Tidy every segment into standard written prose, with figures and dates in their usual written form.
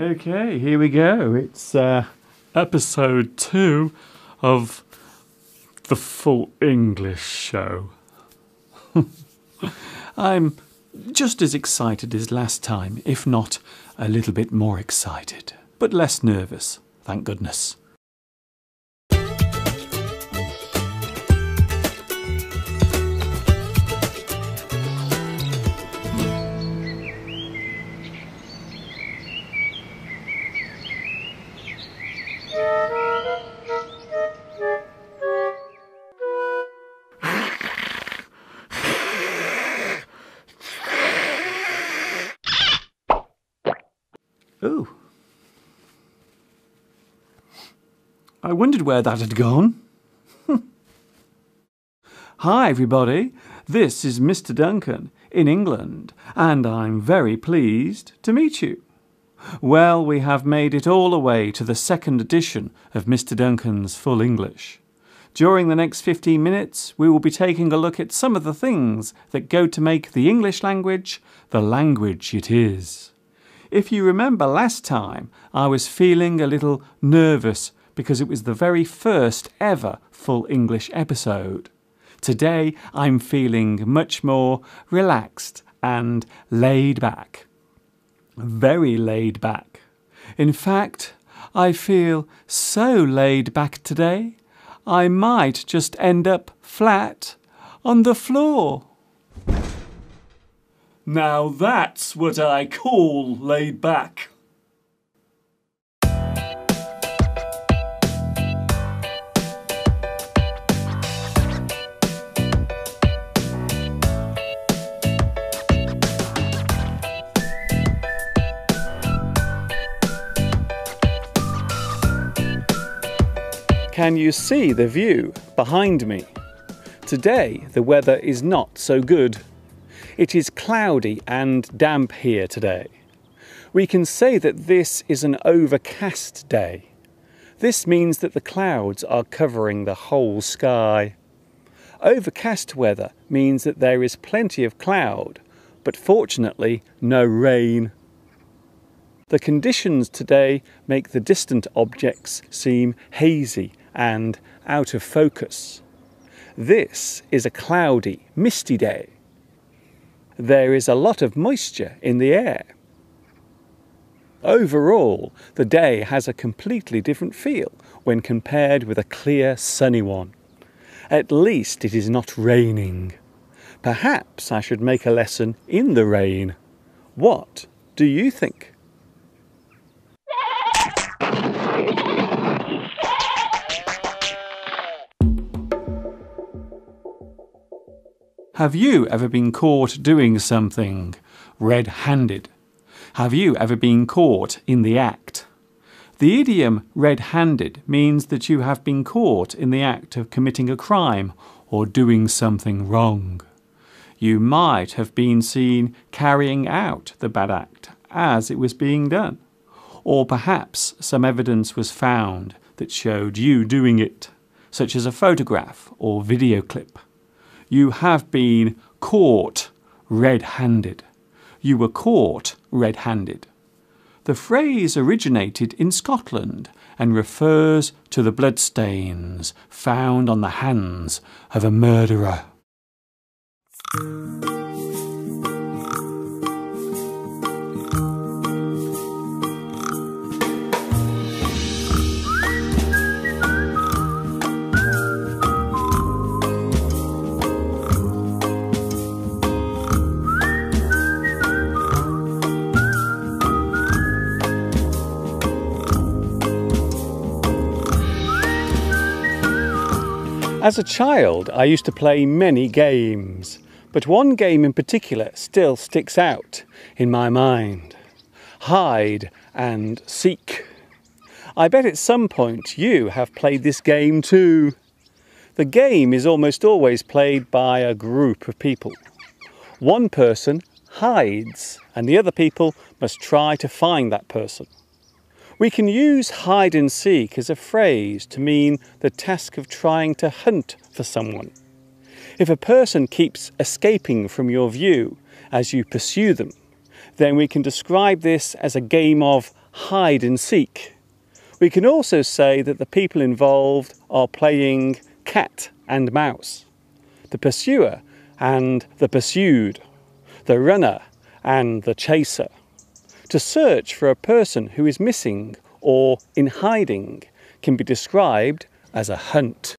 Okay, here we go. It's episode 2 of the Full English Show. I'm just as excited as last time, if not a little bit more excited, but less nervous, thank goodness. Oh. I wondered where that had gone. Hi everybody, this is Mr. Duncan in England, and I'm very pleased to meet you. Well, we have made it all the way to the second edition of Mr. Duncan's Full English. During the next 15 minutes, we will be taking a look at some of the things that go to make the English language the language it is. If you remember last time, I was feeling a little nervous because it was the very first ever Full English episode. Today, I'm feeling much more relaxed and laid back. Very laid back. In fact, I feel so laid back today, I might just end up flat on the floor. Now that's what I call laid back. Can you see the view behind me? Today the weather is not so good. It is cloudy and damp here today. We can say that this is an overcast day. This means that the clouds are covering the whole sky. Overcast weather means that there is plenty of cloud, but fortunately no rain. The conditions today make the distant objects seem hazy and out of focus. This is a cloudy, misty day. There is a lot of moisture in the air. Overall, the day has a completely different feel when compared with a clear, sunny one. At least it is not raining. Perhaps I should make a lesson in the rain. What do you think? Have you ever been caught doing something red-handed? Have you ever been caught in the act? The idiom red-handed means that you have been caught in the act of committing a crime or doing something wrong. You might have been seen carrying out the bad act as it was being done, or perhaps some evidence was found that showed you doing it, such as a photograph or video clip. You have been caught red-handed. You were caught red-handed. The phrase originated in Scotland and refers to the bloodstains found on the hands of a murderer. As a child, I used to play many games, but one game in particular still sticks out in my mind. Hide and seek. I bet at some point you have played this game too. The game is almost always played by a group of people. One person hides and the other people must try to find that person. We can use hide and seek as a phrase to mean the task of trying to hunt for someone. If a person keeps escaping from your view as you pursue them, then we can describe this as a game of hide and seek. We can also say that the people involved are playing cat and mouse, the pursuer and the pursued, the runner and the chaser. To search for a person who is missing or in hiding can be described as a hunt.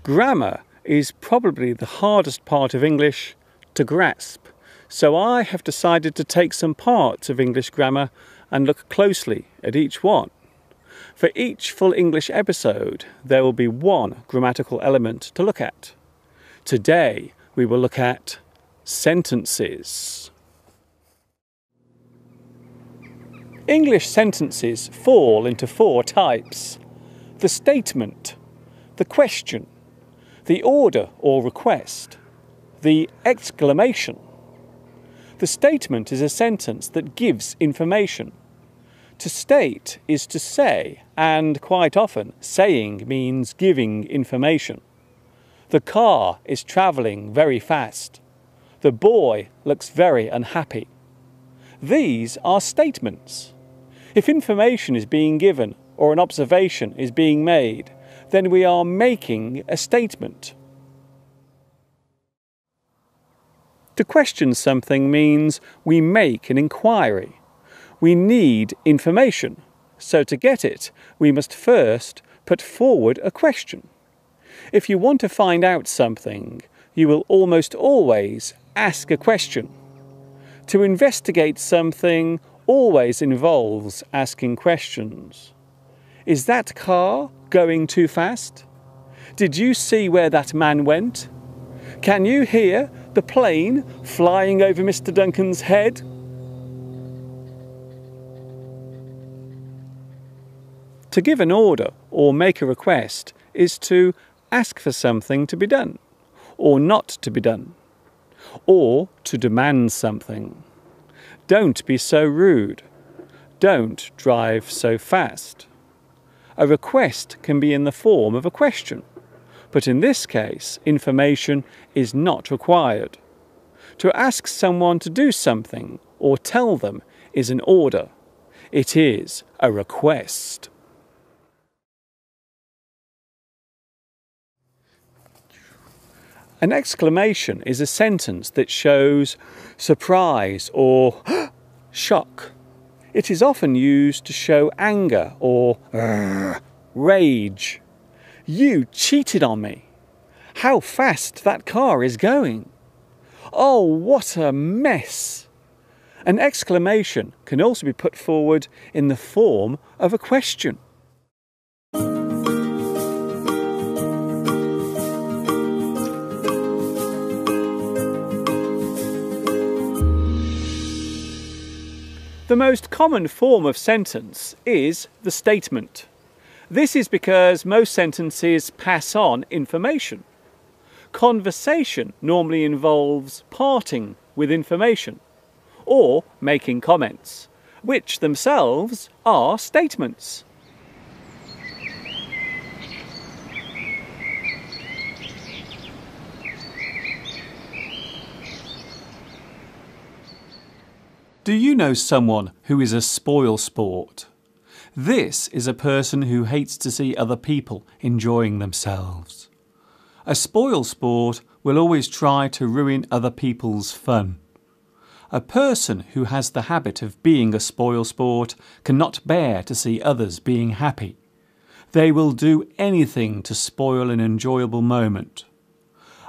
Grammar is probably the hardest part of English to grasp, so I have decided to take some parts of English grammar and look closely at each one. For each full English episode, there will be one grammatical element to look at. Today, we will look at sentences. English sentences fall into four types: the statement, the question, the order or request, the exclamation. The statement is a sentence that gives information. To state is to say, and quite often saying means giving information. The car is travelling very fast. The boy looks very unhappy. These are statements. If information is being given or an observation is being made, then we are making a statement. To question something means we make an inquiry. We need information, so to get it, we must first put forward a question. If you want to find out something, you will almost always ask a question. To investigate something always involves asking questions. Is that car going too fast? Did you see where that man went? Can you hear the plane flying over Mr. Duncan's head? To give an order or make a request is to ask for something to be done, or not to be done, or to demand something. Don't be so rude. Don't drive so fast. A request can be in the form of a question, but in this case, information is not required. To ask someone to do something or tell them is an order. It is a request. An exclamation is a sentence that shows surprise or shock. It is often used to show anger or rage. You cheated on me. How fast that car is going. Oh, what a mess. An exclamation can also be put forward in the form of a question. The most common form of sentence is the statement. This is because most sentences pass on information. Conversation normally involves parting with information or making comments, which themselves are statements. Do you know someone who is a spoilsport? This is a person who hates to see other people enjoying themselves. A spoilsport will always try to ruin other people's fun. A person who has the habit of being a spoilsport cannot bear to see others being happy. They will do anything to spoil an enjoyable moment.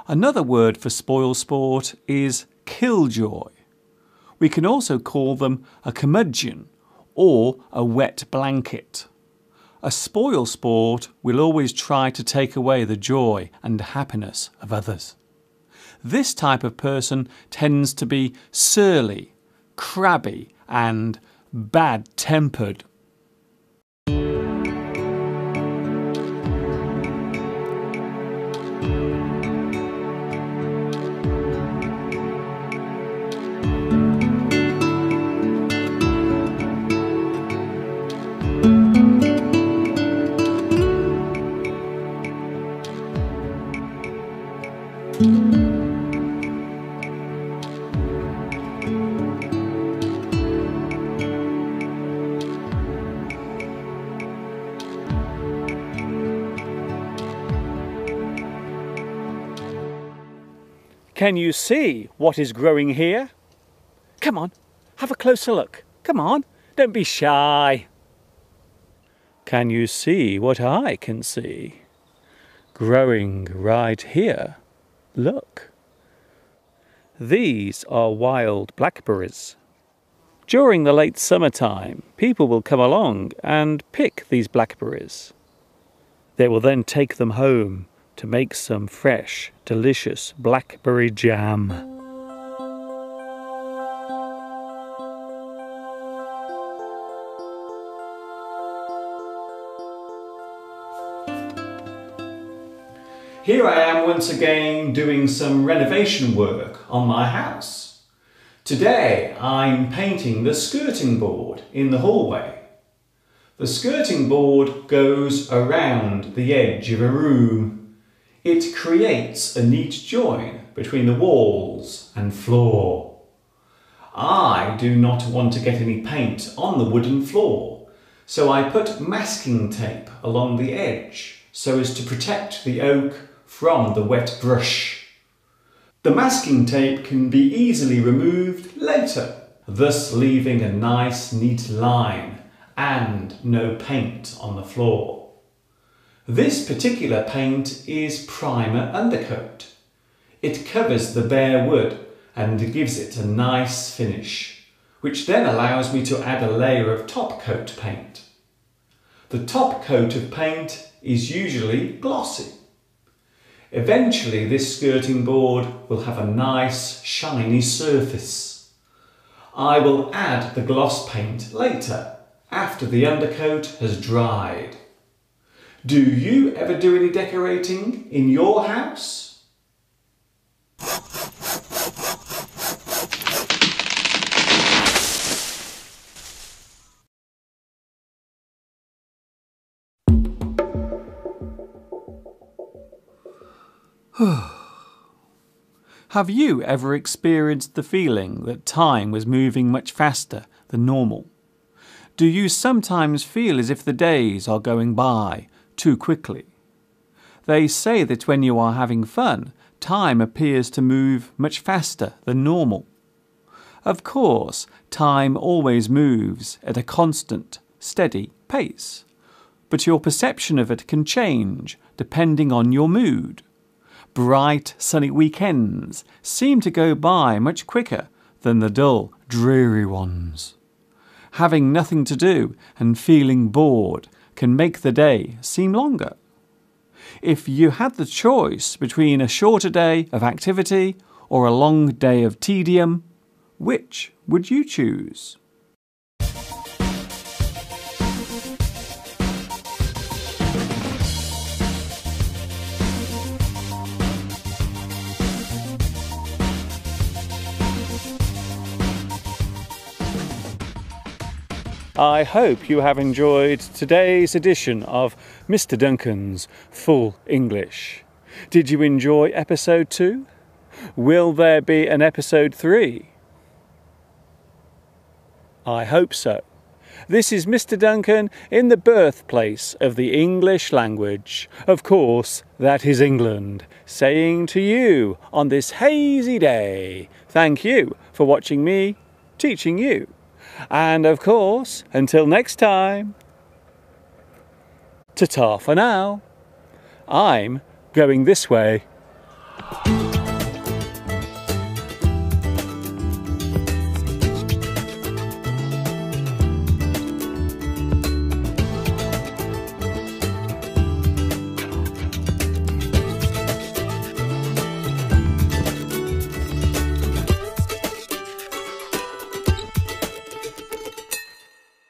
Another word for spoilsport is killjoy. We can also call them a curmudgeon or a wet blanket. A spoilsport will always try to take away the joy and happiness of others. This type of person tends to be surly, crabby, and bad-tempered. Can you see what is growing here? Come on, have a closer look. Come on, don't be shy. Can you see what I can see? Growing right here. Look. These are wild blackberries. During the late summertime, people will come along and pick these blackberries. They will then take them home to make some fresh, delicious blackberry jam. Here I am once again doing some renovation work on my house. Today I'm painting the skirting board in the hallway. The skirting board goes around the edge of a room. It creates a neat join between the walls and floor. I do not want to get any paint on the wooden floor, so I put masking tape along the edge so as to protect the oak from the wet brush. The masking tape can be easily removed later, thus leaving a nice neat line and no paint on the floor. This particular paint is primer undercoat. It covers the bare wood and gives it a nice finish, which then allows me to add a layer of top coat paint. The top coat of paint is usually glossy. Eventually this skirting board will have a nice shiny surface. I will add the gloss paint later, after the undercoat has dried. Do you ever do any decorating in your house? Have you ever experienced the feeling that time was moving much faster than normal? Do you sometimes feel as if the days are going by too quickly? They say that when you are having fun, time appears to move much faster than normal. Of course, time always moves at a constant, steady pace, but your perception of it can change depending on your mood. Bright, sunny weekends seem to go by much quicker than the dull, dreary ones. Having nothing to do and feeling bored can make the day seem longer. If you had the choice between a shorter day of activity or a long day of tedium, which would you choose? I hope you have enjoyed today's edition of Mr. Duncan's Full English. Did you enjoy episode 2? Will there be an episode 3? I hope so. This is Mr. Duncan in the birthplace of the English language. Of course, that is England, saying to you on this hazy day, thank you for watching me, teaching you. And of course, until next time, ta-ta for now. I'm going this way.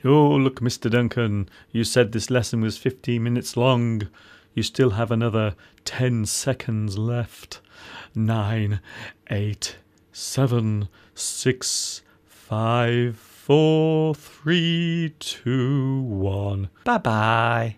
Oh, look, Mr. Duncan, you said this lesson was 15 minutes long. You still have another 10 seconds left. 9, 8, 7, 6, 5, 4, 3, 2, 1. Bye-bye.